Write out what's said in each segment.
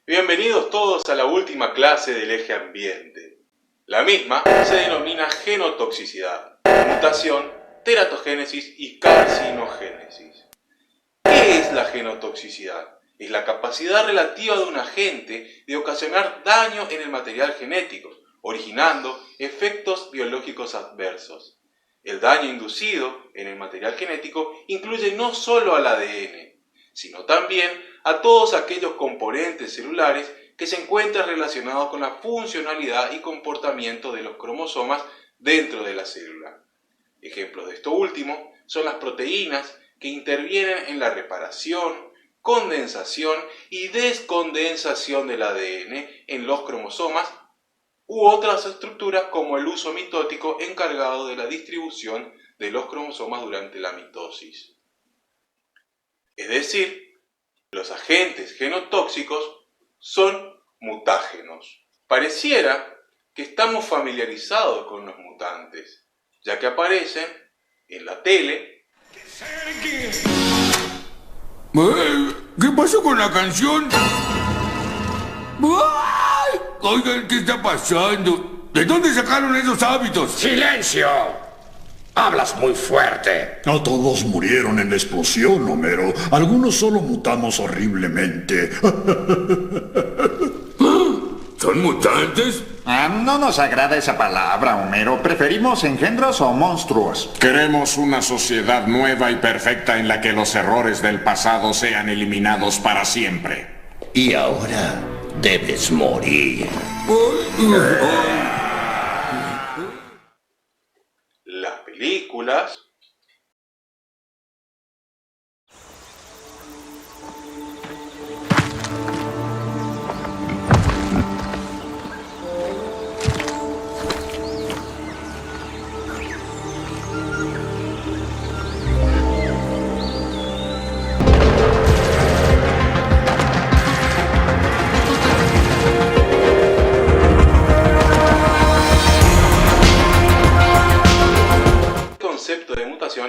Bienvenidos todos a la última clase del eje ambiente. La misma se denomina genotoxicidad, mutación, teratogénesis y carcinogénesis. ¿Qué es la genotoxicidad? Es la capacidad relativa de un agente de ocasionar daño en el material genético, originando efectos biológicos adversos. El daño inducido en el material genético incluye no solo al ADN, sino también a todos aquellos componentes celulares que se encuentran relacionados con la funcionalidad y comportamiento de los cromosomas dentro de la célula. Ejemplos de esto último son las proteínas que intervienen en la reparación, condensación y descondensación del ADN en los cromosomas u otras estructuras como el uso mitótico encargado de la distribución de los cromosomas durante la mitosis. Es decir, los agentes genotóxicos son mutágenos. Pareciera que estamos familiarizados con los mutantes, ya que aparecen en la tele. ¿Qué pasó con la canción? ¡Ay! Oigan, ¿qué está pasando? ¿De dónde sacaron esos hábitos? ¡Silencio! Hablas muy fuerte. No todos murieron en la explosión, Homero. Algunos solo mutamos horriblemente. ¿Son mutantes? No nos agrada esa palabra, Homero. Preferimos engendros o monstruos. Queremos una sociedad nueva y perfecta en la que los errores del pasado sean eliminados para siempre. Y ahora debes morir. Las películas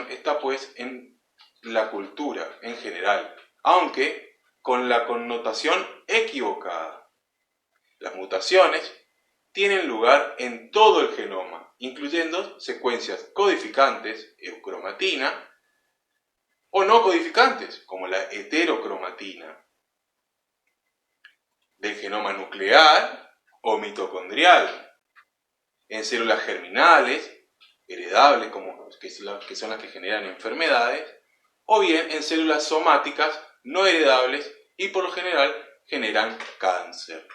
está pues en la cultura en general, aunque con la connotación equivocada. Las mutaciones tienen lugar en todo el genoma, incluyendo secuencias codificantes, eucromatina, o no codificantes, como la heterocromatina, del genoma nuclear o mitocondrial, en células germinales, heredables, que son las que generan enfermedades, o bien en células somáticas no heredables y por lo general generan cáncer.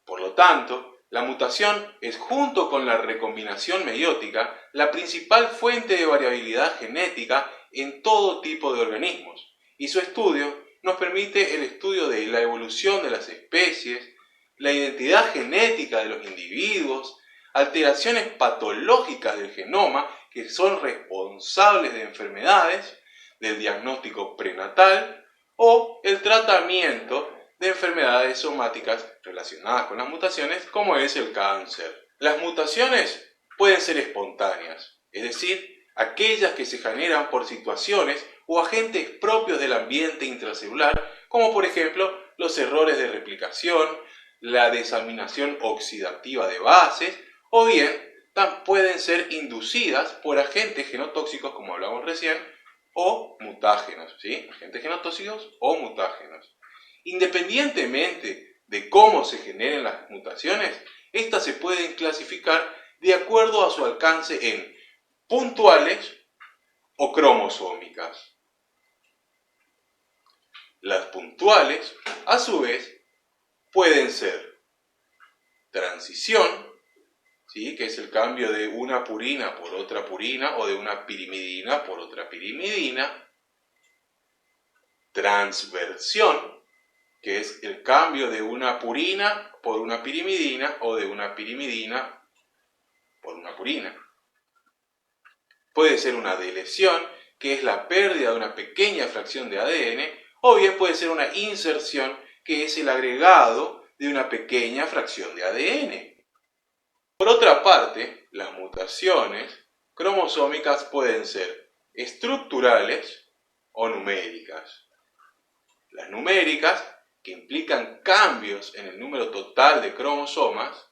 Por lo tanto, la mutación es, junto con la recombinación meiótica, la principal fuente de variabilidad genética en todo tipo de organismos, y su estudio nos permite el estudio de la evolución de las especies, la identidad genética de los individuos, alteraciones patológicas del genoma que son responsables de enfermedades, del diagnóstico prenatal o el tratamiento de enfermedades somáticas relacionadas con las mutaciones, como es el cáncer. Las mutaciones pueden ser espontáneas, es decir, aquellas que se generan por situaciones o agentes propios del ambiente intracelular, como por ejemplo los errores de replicación, la desaminación oxidativa de bases, o bien pueden ser inducidas por agentes genotóxicos, como hablamos recién, o mutágenos, ¿sí? Agentes genotóxicos o mutágenos. Independientemente de cómo se generen las mutaciones, estas se pueden clasificar de acuerdo a su alcance en puntuales o cromosómicas. Las puntuales, a su vez, pueden ser transición, ¿sí? Que es el cambio de una purina por otra purina o de una pirimidina por otra pirimidina. Transversión, que es el cambio de una purina por una pirimidina o de una pirimidina por una purina. Puede ser una deleción, que es la pérdida de una pequeña fracción de ADN, o bien puede ser una inserción, que es el agregado de una pequeña fracción de ADN. Por otra parte, las mutaciones cromosómicas pueden ser estructurales o numéricas. Las numéricas que implican cambios en el número total de cromosomas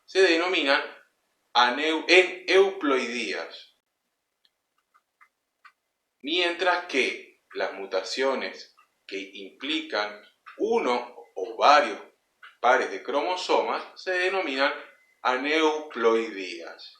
se denominan euploidías, mientras que las mutaciones que implican uno o varios pares de cromosomas se denominan aneuploidías.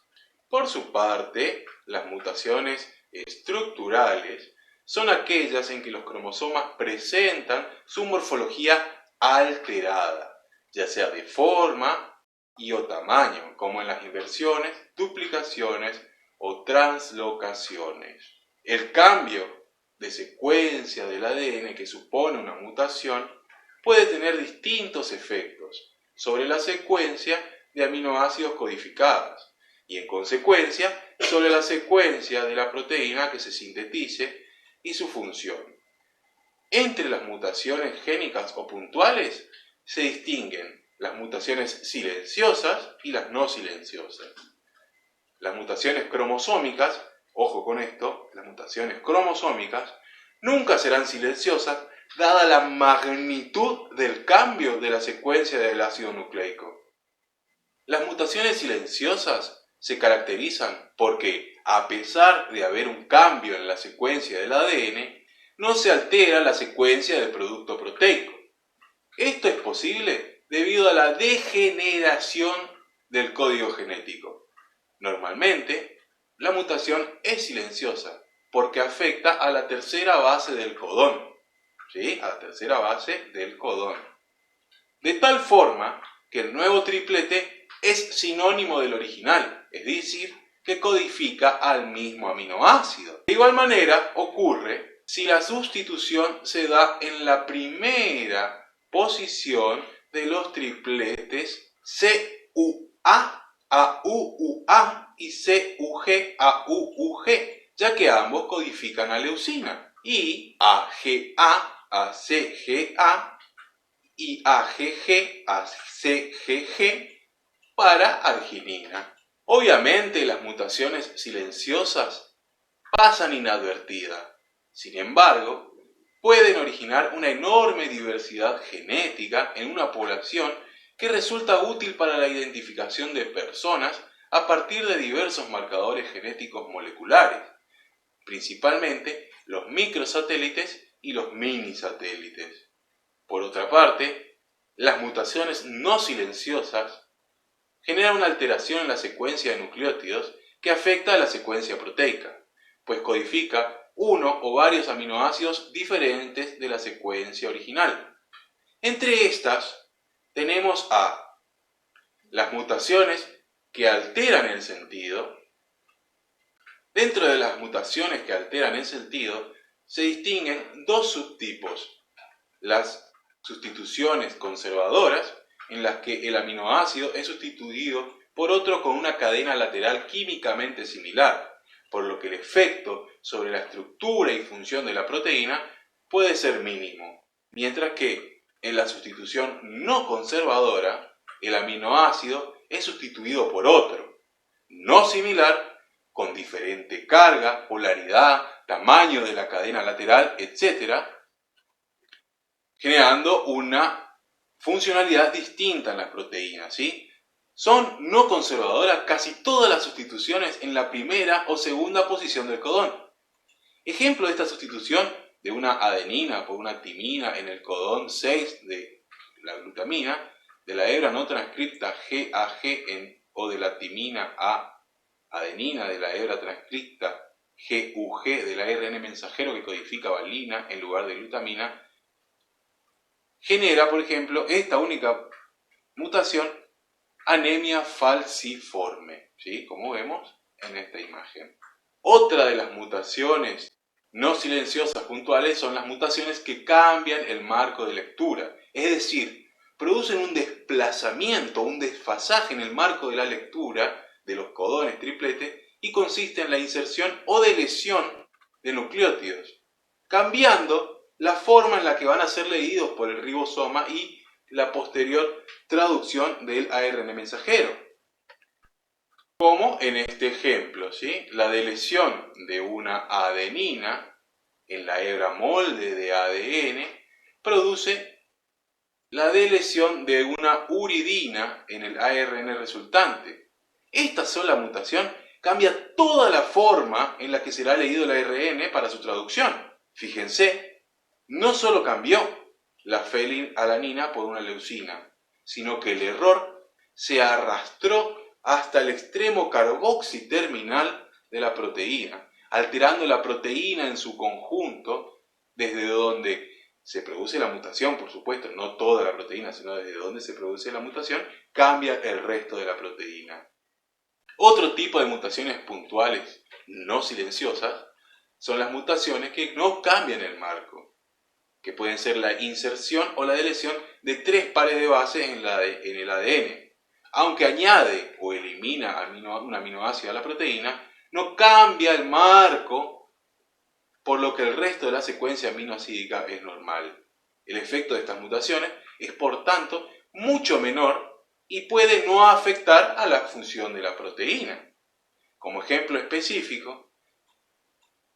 Por su parte, las mutaciones estructurales son aquellas en que los cromosomas presentan su morfología alterada, ya sea de forma y o tamaño, como en las inversiones, duplicaciones o translocaciones. El cambio de secuencia del ADN que supone una mutación puede tener distintos efectos sobre la secuencia de aminoácidos codificados y, en consecuencia, sobre la secuencia de la proteína que se sintetice y su función. Entre las mutaciones génicas o puntuales se distinguen las mutaciones silenciosas y las no silenciosas. Las mutaciones cromosómicas, ojo con esto, las mutaciones cromosómicas nunca serán silenciosas dada la magnitud del cambio de la secuencia del ácido nucleico. Las mutaciones silenciosas se caracterizan porque, a pesar de haber un cambio en la secuencia del ADN, no se altera la secuencia del producto proteico. Esto es posible debido a la degeneración del código genético. Normalmente, la mutación es silenciosa porque afecta a la tercera base del codón. ¿Sí? A la tercera base del codón. De tal forma que el nuevo triplete es sinónimo del original, es decir, que codifica al mismo aminoácido. De igual manera ocurre si la sustitución se da en la primera posición de los tripletes CUA a UUA y CUG a UUG, ya que ambos codifican a leucina, y AGA a CGA y AGG a CGG para arginina. Obviamente las mutaciones silenciosas pasan inadvertidas. Sin embargo, pueden originar una enorme diversidad genética en una población que resulta útil para la identificación de personas a partir de diversos marcadores genéticos moleculares, principalmente los microsatélites y los minisatélites. Por otra parte, las mutaciones no silenciosas generan una alteración en la secuencia de nucleótidos que afecta a la secuencia proteica, pues codifica uno o varios aminoácidos diferentes de la secuencia original. Entre estas tenemos a las mutaciones que alteran el sentido. Dentro de las mutaciones que alteran el sentido se distinguen dos subtipos: las sustituciones conservadoras, en las que el aminoácido es sustituido por otro con una cadena lateral químicamente similar, por lo que el efecto sobre la estructura y función de la proteína puede ser mínimo, mientras que en la sustitución no conservadora, el aminoácido es sustituido por otro, no similar, con diferente carga, polaridad, tamaño de la cadena lateral, etc., generando una funcionalidad distinta en las proteínas, ¿sí? Son no conservadoras casi todas las sustituciones en la primera o segunda posición del codón. Ejemplo de esta sustitución de una adenina por una timina en el codón 6 de la glutamina, de la hebra no transcripta GAG o de la timina a adenina de la hebra transcripta GUG del ARN mensajero que codifica valina en lugar de glutamina, genera, por ejemplo, esta única mutación, anemia falciforme, ¿sí? Como vemos en esta imagen. Otra de las mutaciones no silenciosas puntuales son las mutaciones que cambian el marco de lectura, es decir, producen un desplazamiento, un desfasaje en el marco de la lectura de los codones tripletes y consiste en la inserción o deleción de nucleótidos, cambiando la forma en la que van a ser leídos por el ribosoma y la posterior traducción del ARN mensajero. Como en este ejemplo, ¿sí? La deleción de una adenina en la hebra molde de ADN produce la delesión de una uridina en el ARN resultante. Esta sola mutación cambia toda la forma en la que será leído el ARN para su traducción. Fíjense, no solo cambió la fenilalanina por una leucina, sino que el error se arrastró hasta el extremo carboxiterminal de la proteína, alterando la proteína en su conjunto, desde donde se produce la mutación, por supuesto, no toda la proteína, sino desde donde se produce la mutación, cambia el resto de la proteína. Otro tipo de mutaciones puntuales, no silenciosas, son las mutaciones que no cambian el marco, que pueden ser la inserción o la deleción de 3 pares de bases en el ADN. Aunque añade o elimina un aminoácido a la proteína, no cambia el marco, por lo que el resto de la secuencia aminoácidica es normal. El efecto de estas mutaciones es, por tanto, mucho menor y puede no afectar a la función de la proteína. Como ejemplo específico,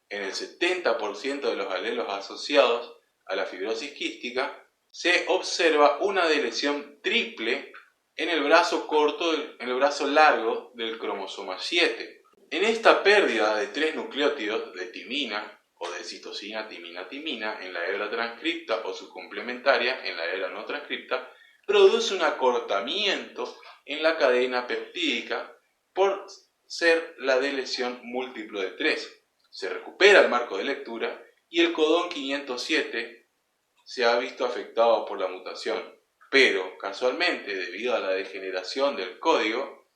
en el 70% de los alelos asociados a la fibrosis quística se observa una delesión triple en el brazo largo del cromosoma 7. En esta pérdida de 3 nucleótidos de timina o de citosina timina en la hebra transcripta o su complementaria en la hebra no transcripta, produce un acortamiento en la cadena peptídica por ser la delesión múltiplo de 3. Se recupera el marco de lectura y el codón 507 se ha visto afectado por la mutación. Pero, casualmente, debido a la degeneración del código,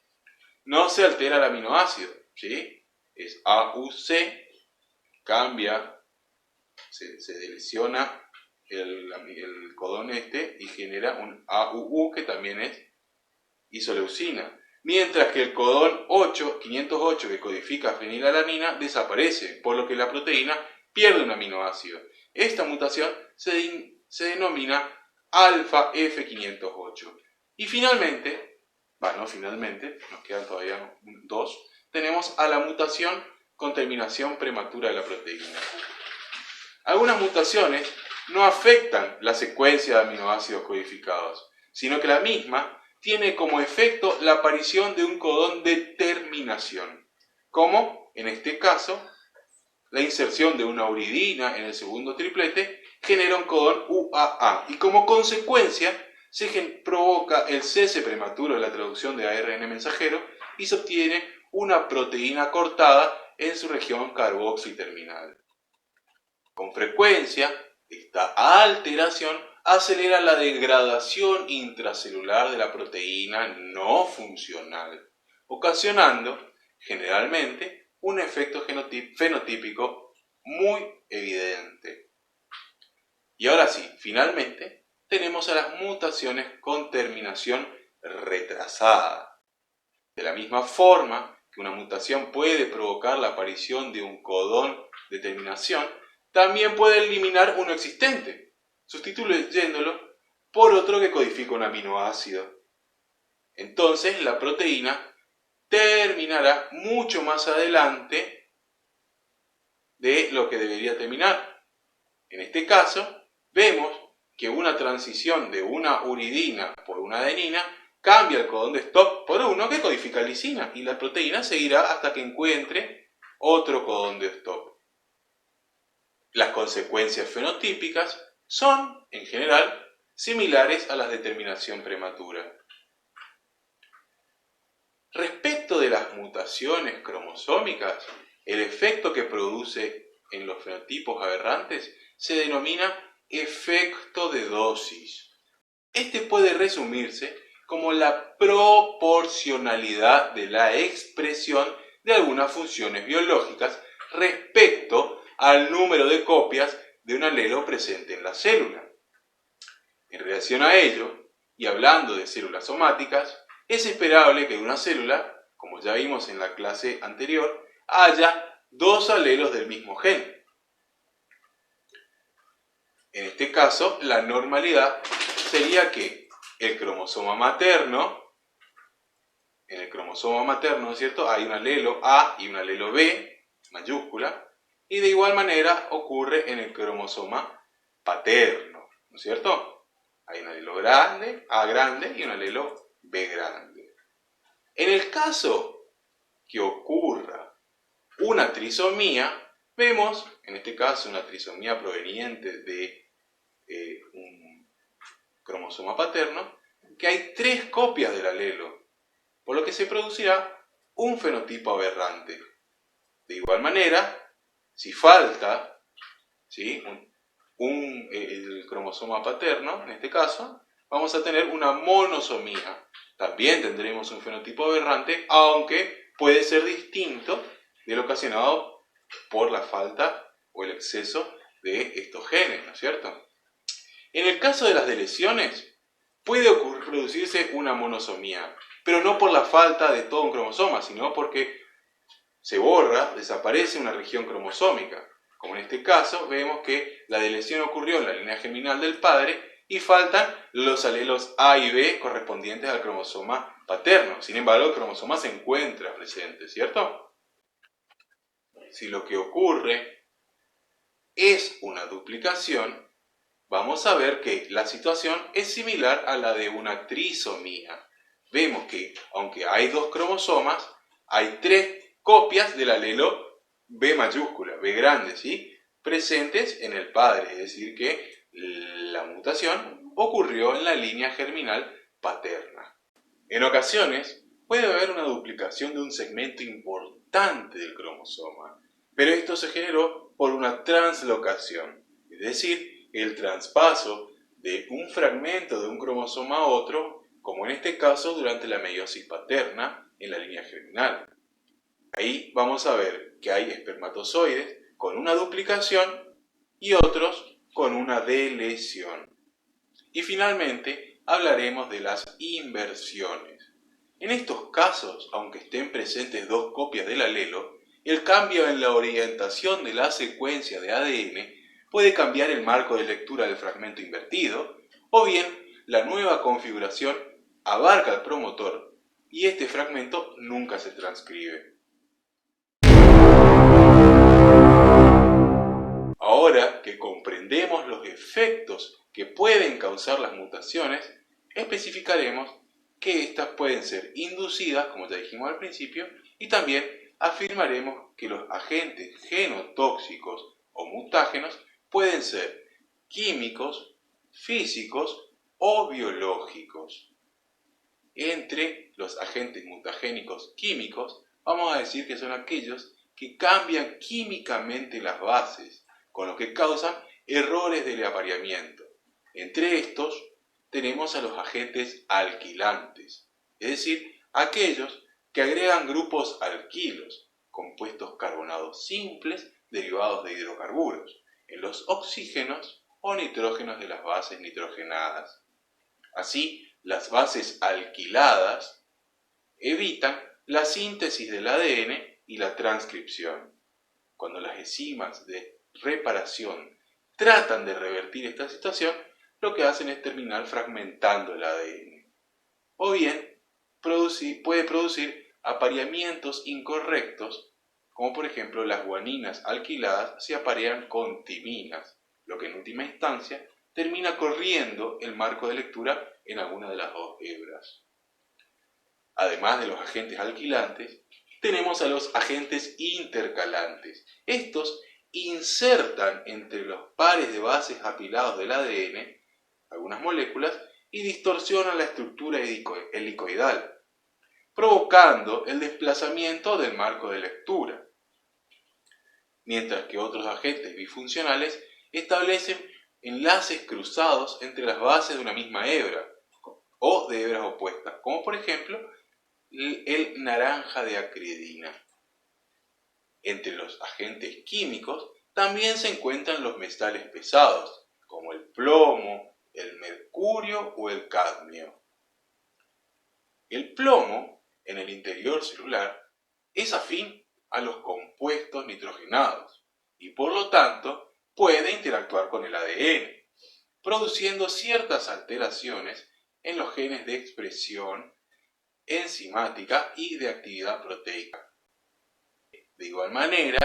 no se altera el aminoácido, ¿sí? Es AUC, cambia, se delesiona el codón y genera un AUU que también es isoleucina. Mientras que el codón 508 que codifica fenilalanina desaparece, por lo que la proteína pierde un aminoácido. Esta mutación se denomina alfa F508. Y finalmente, nos quedan todavía 2, tenemos a la mutación con terminación prematura de la proteína. Algunas mutaciones no afectan la secuencia de aminoácidos codificados, sino que la misma tiene como efecto la aparición de un codón de terminación, como, en este caso, la inserción de una uridina en el segundo triplete genera un codón UAA y como consecuencia se provoca el cese prematuro de la traducción de ARN mensajero y se obtiene una proteína cortada en su región carboxiterminal. Con frecuencia, esta alteración acelera la degradación intracelular de la proteína no funcional, ocasionando generalmente un efecto fenotípico muy evidente. Y ahora sí, finalmente, tenemos a las mutaciones con terminación retrasada. De la misma forma que una mutación puede provocar la aparición de un codón de terminación, también puede eliminar uno existente, sustituyéndolo por otro que codifica un aminoácido. Entonces, la proteína terminará mucho más adelante de lo que debería terminar. En este caso, vemos que una transición de una uridina por una adenina cambia el codón de stop por uno que codifica lisina y la proteína seguirá hasta que encuentre otro codón de stop. Las consecuencias fenotípicas son, en general, similares a las de terminación prematura. Respecto de las mutaciones cromosómicas, el efecto que produce en los fenotipos aberrantes se denomina efecto de dosis. Este puede resumirse como la proporcionalidad de la expresión de algunas funciones biológicas respecto al número de copias de un alelo presente en la célula. En relación a ello, y hablando de células somáticas, es esperable que en una célula, como ya vimos en la clase anterior, haya 2 alelos del mismo gen. En este caso, la normalidad sería que el cromosoma materno, en el cromosoma materno, ¿no es cierto?, hay un alelo A y un alelo B, mayúscula, y de igual manera ocurre en el cromosoma paterno, ¿no es cierto? Hay un alelo grande, A grande, y un alelo B grande. En el caso que ocurra una trisomía, vemos, en este caso, una trisomía proveniente de un cromosoma paterno, que hay 3 copias del alelo, por lo que se producirá un fenotipo aberrante. De igual manera, si falta, ¿sí?, el cromosoma paterno, en este caso, vamos a tener una monosomía. También tendremos un fenotipo aberrante, aunque puede ser distinto del ocasionado por la falta o el exceso de estos genes, ¿no es cierto? En el caso de las deleciones, puede producirse una monosomía, pero no por la falta de todo un cromosoma, sino porque se borra, desaparece una región cromosómica. Como en este caso, vemos que la deleción ocurrió en la línea germinal del padre y faltan los alelos A y B correspondientes al cromosoma paterno. Sin embargo, el cromosoma se encuentra presente, ¿cierto? Si lo que ocurre es una duplicación, vamos a ver que la situación es similar a la de una trisomía. Vemos que, aunque hay 2 cromosomas, hay 3 copias del alelo B mayúscula, B grande, ¿sí?, presentes en el padre, es decir, que la mutación ocurrió en la línea germinal paterna. En ocasiones puede haber una duplicación de un segmento importante del cromosoma, pero esto se generó por una translocación, es decir, el traspaso de un fragmento de un cromosoma a otro, como en este caso durante la meiosis paterna en la línea germinal. Ahí vamos a ver que hay espermatozoides con una duplicación y otros con una deleción. Y finalmente hablaremos de las inversiones. En estos casos, aunque estén presentes 2 copias del alelo, el cambio en la orientación de la secuencia de ADN puede cambiar el marco de lectura del fragmento invertido, o bien la nueva configuración abarca el promotor y este fragmento nunca se transcribe. Ahora que comprendemos los efectos que pueden causar las mutaciones, especificaremos que éstas pueden ser inducidas, como ya dijimos al principio, y también afirmaremos que los agentes genotóxicos o mutágenos pueden ser químicos, físicos o biológicos. Entre los agentes mutagénicos químicos, vamos a decir que son aquellos que cambian químicamente las bases, con lo que causan errores del apareamiento. Entre estos tenemos a los agentes alquilantes, es decir, aquellos que agregan grupos alquilos, compuestos carbonados simples derivados de hidrocarburos, en los oxígenos o nitrógenos de las bases nitrogenadas. Así, las bases alquiladas evitan la síntesis del ADN y la transcripción. Cuando las enzimas de reparación tratan de revertir esta situación, lo que hacen es terminar fragmentando el ADN. O bien, puede producir apareamientos incorrectos, como por ejemplo las guaninas alquiladas se aparean con timinas, lo que en última instancia termina corriendo el marco de lectura en alguna de las 2 hebras. Además de los agentes alquilantes, tenemos a los agentes intercalantes. Estos insertan entre los pares de bases apilados del ADN algunas moléculas y distorsionan la estructura helicoidal, provocando el desplazamiento del marco de lectura. Mientras que otros agentes bifuncionales establecen enlaces cruzados entre las bases de una misma hebra o de hebras opuestas, como por ejemplo el naranja de acridina. Entre los agentes químicos también se encuentran los metales pesados, como el plomo, el mercurio o el cadmio. El plomo, en el interior celular, es afín a los compuestos nitrogenados y por lo tanto puede interactuar con el ADN, produciendo ciertas alteraciones en los genes de expresión enzimática y de actividad proteica. De igual manera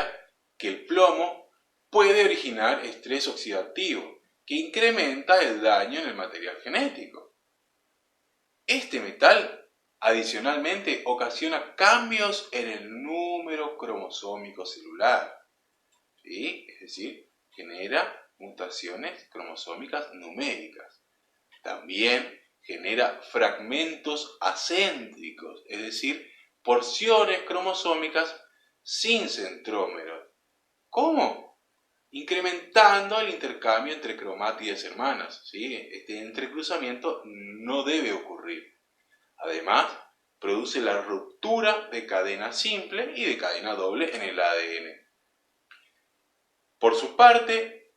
que el plomo puede originar estrés oxidativo que incrementa el daño en el material genético. Este metal, adicionalmente, ocasiona cambios en el número cromosómico celular, ¿sí? Es decir, genera mutaciones cromosómicas numéricas. También genera fragmentos acéntricos, es decir, porciones cromosómicas sin centrómeros. ¿Cómo? Incrementando el intercambio entre cromátides hermanas, ¿sí? Este entrecruzamiento no debe ocurrir. Además, produce la ruptura de cadena simple y de cadena doble en el ADN. Por su parte,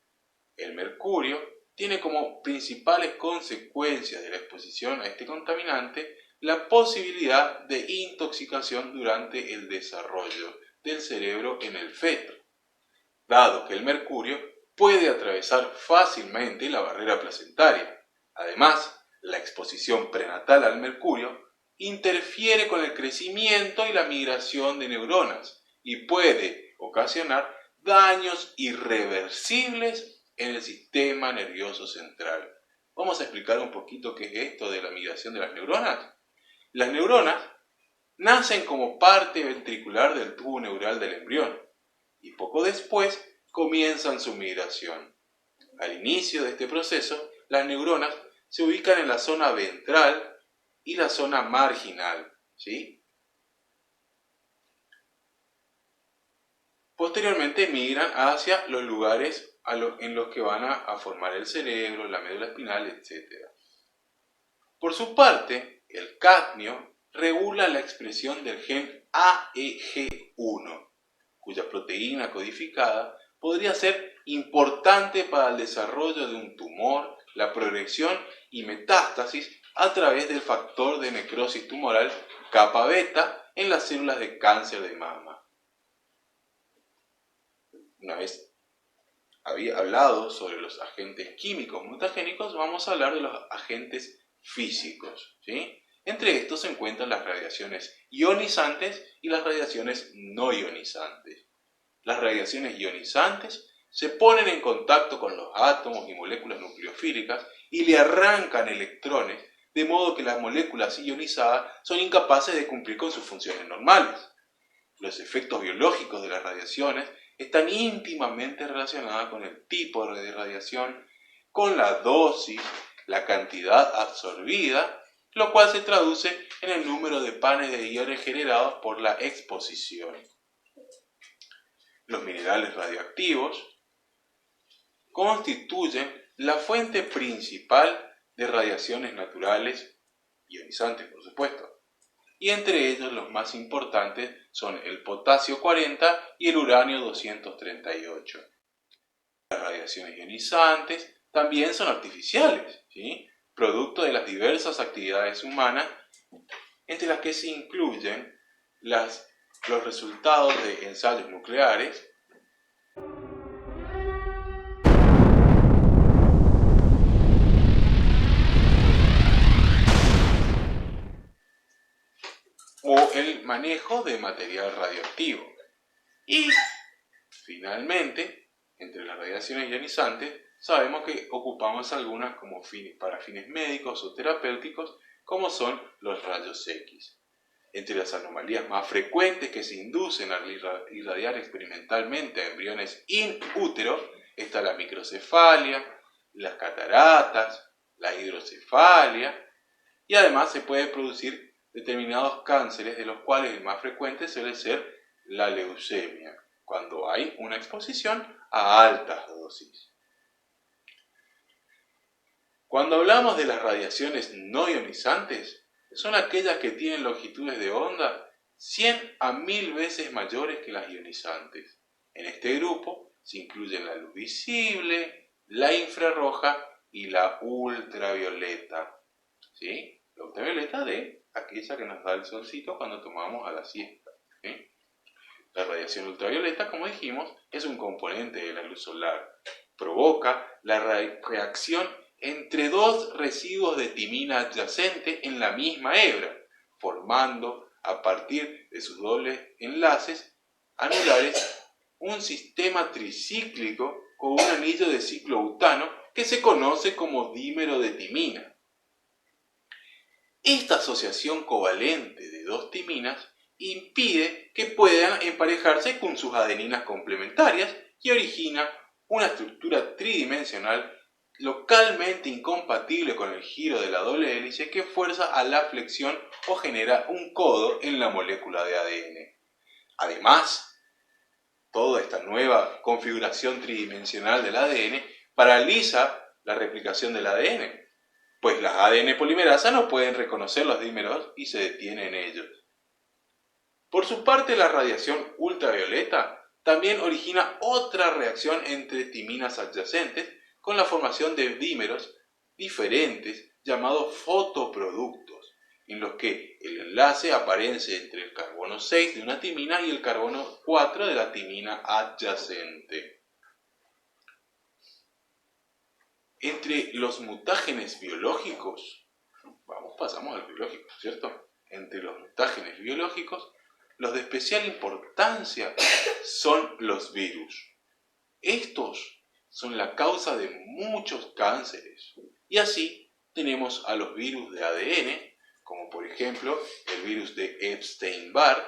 el mercurio tiene como principales consecuencias de la exposición a este contaminante la posibilidad de intoxicación durante el desarrollo del cerebro en el feto, dado que el mercurio puede atravesar fácilmente la barrera placentaria. Además, la exposición prenatal al mercurio interfiere con el crecimiento y la migración de neuronas y puede ocasionar daños irreversibles en el sistema nervioso central. Vamos a explicar un poquito qué es esto de la migración de las neuronas. Las neuronas nacen como parte ventricular del tubo neural del embrión y poco después comienzan su migración. Al inicio de este proceso, las neuronas se ubican en la zona ventral y la zona marginal, ¿sí? Posteriormente migran hacia los lugares en los que van a formar el cerebro, la médula espinal, etc. Por su parte, el cadmio regula la expresión del gen AEG1, cuya proteína codificada podría ser importante para el desarrollo de un tumor, la progresión y metástasis a través del factor de necrosis tumoral kappa beta en las células de cáncer de mama. Una vez había hablado sobre los agentes químicos mutagénicos, vamos a hablar de los agentes físicos, ¿sí? Entre estos se encuentran las radiaciones ionizantes y las radiaciones no ionizantes. Las radiaciones ionizantes se ponen en contacto con los átomos y moléculas nucleofílicas y le arrancan electrones, de modo que las moléculas ionizadas son incapaces de cumplir con sus funciones normales. Los efectos biológicos de las radiaciones están íntimamente relacionados con el tipo de radiación, con la dosis, la cantidad absorbida, lo cual se traduce en el número de panes de iones generados por la exposición. Los minerales radioactivos constituyen la fuente principal de radiaciones naturales, ionizantes por supuesto, y entre ellos los más importantes son el potasio 40 y el uranio 238. Las radiaciones ionizantes también son artificiales, ¿sí? Producto de las diversas actividades humanas, entre las que se incluyen los resultados de ensayos nucleares, o el manejo de material radioactivo. Y finalmente, entre las radiaciones ionizantes, sabemos que ocupamos algunas como para fines médicos o terapéuticos, como son los rayos X. Entre las anomalías más frecuentes que se inducen al irradiar experimentalmente a embriones in útero está la microcefalia, las cataratas, la hidrocefalia, y además se puede producir determinados cánceres, de los cuales el más frecuente suele ser la leucemia, cuando hay una exposición a altas dosis. Cuando hablamos de las radiaciones no ionizantes, son aquellas que tienen longitudes de onda 100 a 1000 veces mayores que las ionizantes. En este grupo se incluyen la luz visible, la infrarroja y la ultravioleta, ¿sí? La ultravioleta de aquella que nos da el solcito cuando tomamos a la siesta, ¿sí? La radiación ultravioleta, como dijimos, es un componente de la luz solar. Provoca la reacción entre dos residuos de timina adyacente en la misma hebra, formando, a partir de sus dobles enlaces anulares, un sistema tricíclico con un anillo de ciclo butano que se conoce como dímero de timina. Esta asociación covalente de dos timinas impide que puedan emparejarse con sus adeninas complementarias y origina una estructura tridimensional localmente incompatible con el giro de la doble hélice que fuerza a la flexión o genera un codo en la molécula de ADN. Además, toda esta nueva configuración tridimensional del ADN paraliza la replicación del ADN, pues las ADN polimerasas no pueden reconocer los dímeros y se detienen en ellos. Por su parte, la radiación ultravioleta también origina otra reacción entre timinas adyacentes con la formación de dímeros diferentes llamados fotoproductos, en los que el enlace aparece entre el carbono 6 de una timina y el carbono 4 de la timina adyacente. Entre los mutágenes biológicos, pasamos al biológico, ¿cierto? Entre los mutágenes biológicos, los de especial importancia son los virus. Estos son la causa de muchos cánceres. Y así tenemos a los virus de ADN, como por ejemplo el virus de Epstein-Barr,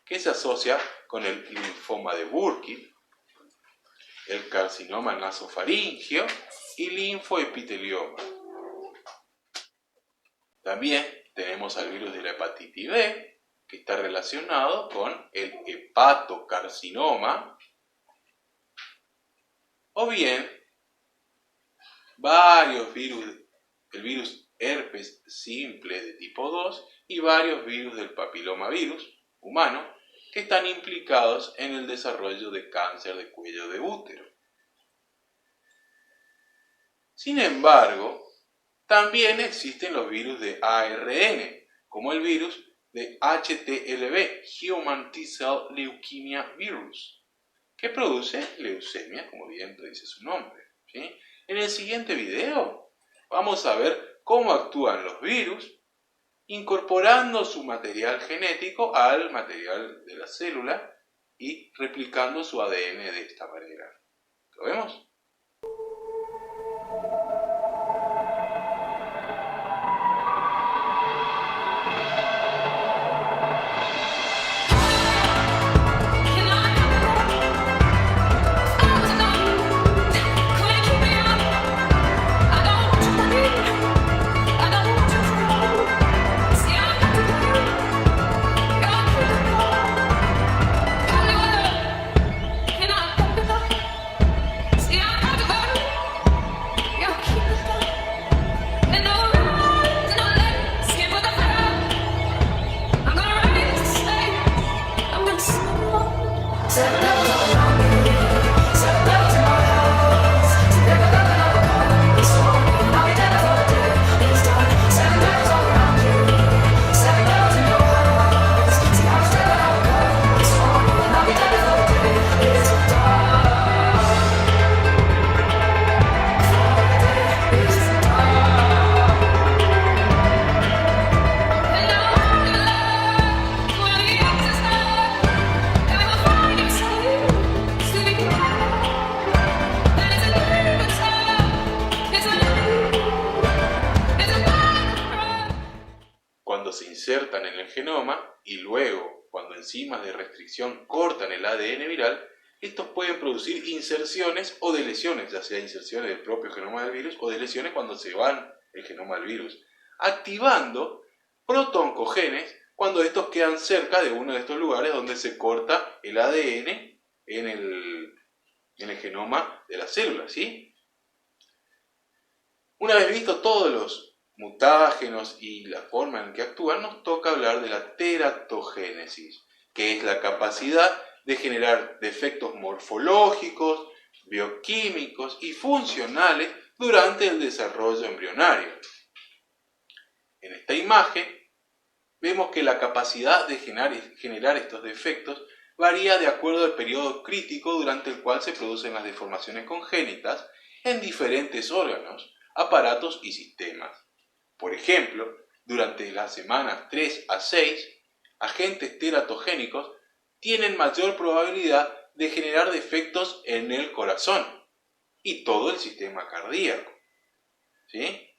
que se asocia con el linfoma de Burkitt, el carcinoma nasofaríngeo y linfoepitelioma. También tenemos al virus de la hepatitis B, que está relacionado con el hepatocarcinoma, o bien varios virus, el virus herpes simple de tipo 2 y varios virus del papilomavirus humano que están implicados en el desarrollo de cáncer de cuello de útero. Sin embargo, también existen los virus de ARN, como el virus de HTLV, Human T-Cell Leukemia Virus, que produce leucemia, como bien lo dice su nombre, ¿sí? En el siguiente video vamos a ver cómo actúan los virus incorporando su material genético al material de la célula y replicando su ADN de esta manera. ¿Lo vemos? Se insertan en el genoma y luego, cuando enzimas de restricción cortan el ADN viral, estos pueden producir inserciones o deleciones, ya sea inserciones del propio genoma del virus o deleciones cuando se van el genoma del virus, activando protoncogenes cuando estos quedan cerca de uno de estos lugares donde se corta el ADN en el genoma de la célula, ¿sí? Una vez visto todos los mutágenos y la forma en que actúan, nos toca hablar de la teratogénesis, que es la capacidad de generar defectos morfológicos, bioquímicos y funcionales durante el desarrollo embrionario. En esta imagen vemos que la capacidad de generar estos defectos varía de acuerdo al periodo crítico durante el cual se producen las deformaciones congénitas en diferentes órganos, aparatos y sistemas. Por ejemplo, durante las semanas 3 a 6, agentes teratogénicos tienen mayor probabilidad de generar defectos en el corazón y todo el sistema cardíaco. ¿sí?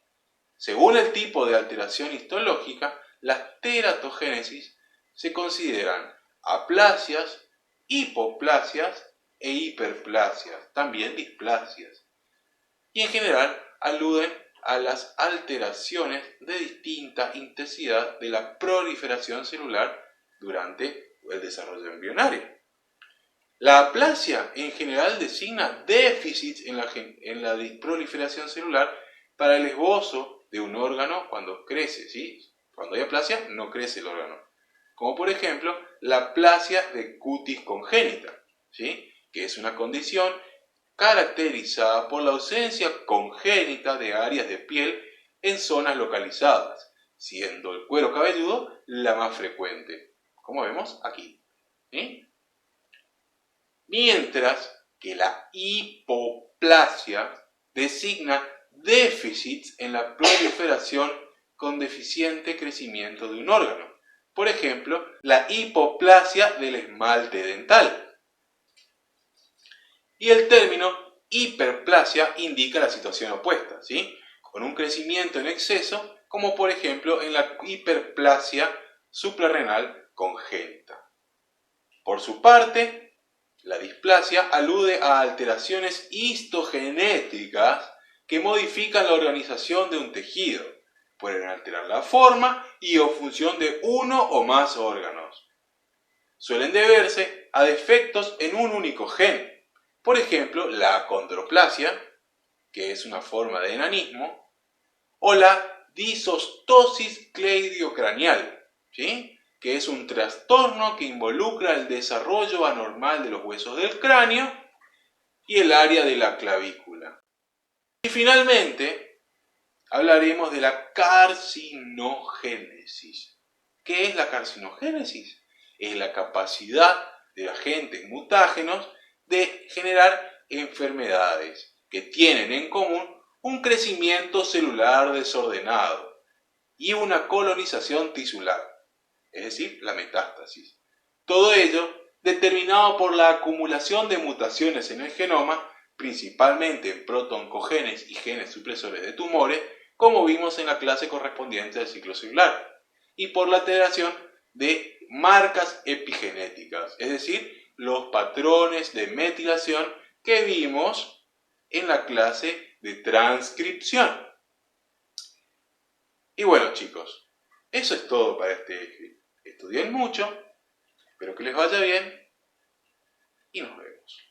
Según el tipo de alteración histológica, las teratogénesis se consideran aplasias, hipoplasias e hiperplasias, también displasias. Y en general aluden a las alteraciones de distinta intensidad de la proliferación celular durante el desarrollo embrionario. La aplasia en general designa déficits en la proliferación celular para el esbozo de un órgano cuando crece, ¿sí? Cuando hay aplasia no crece el órgano. Como por ejemplo la aplasia de cutis congénita, ¿sí? Que es una condición caracterizada por la ausencia congénita de áreas de piel en zonas localizadas, siendo el cuero cabelludo la más frecuente, como vemos aquí, ¿sí? Mientras que la hipoplasia designa déficits en la proliferación con deficiente crecimiento de un órgano. Por ejemplo, la hipoplasia del esmalte dental. Y el término hiperplasia indica la situación opuesta, ¿sí? Con un crecimiento en exceso, como por ejemplo en la hiperplasia suprarrenal congénita. Por su parte, la displasia alude a alteraciones histogenéticas que modifican la organización de un tejido. Pueden alterar la forma y o función de uno o más órganos. Suelen deberse a defectos en un único gen. Por ejemplo, la acondroplasia, que es una forma de enanismo, o la disostosis cleidiocranial, ¿sí? Que es un trastorno que involucra el desarrollo anormal de los huesos del cráneo y el área de la clavícula. Y finalmente, hablaremos de la carcinogénesis. ¿Qué es la carcinogénesis? Es la capacidad de agentes mutágenos de generar enfermedades que tienen en común un crecimiento celular desordenado y una colonización tisular, es decir, la metástasis. Todo ello determinado por la acumulación de mutaciones en el genoma, principalmente en protooncogenes y genes supresores de tumores, como vimos en la clase correspondiente al ciclo celular, y por la alteración de marcas epigenéticas, es decir, los patrones de metilación que vimos en la clase de transcripción. Y bueno, chicos, eso es todo para este eje. Estudien mucho, espero que les vaya bien y nos vemos.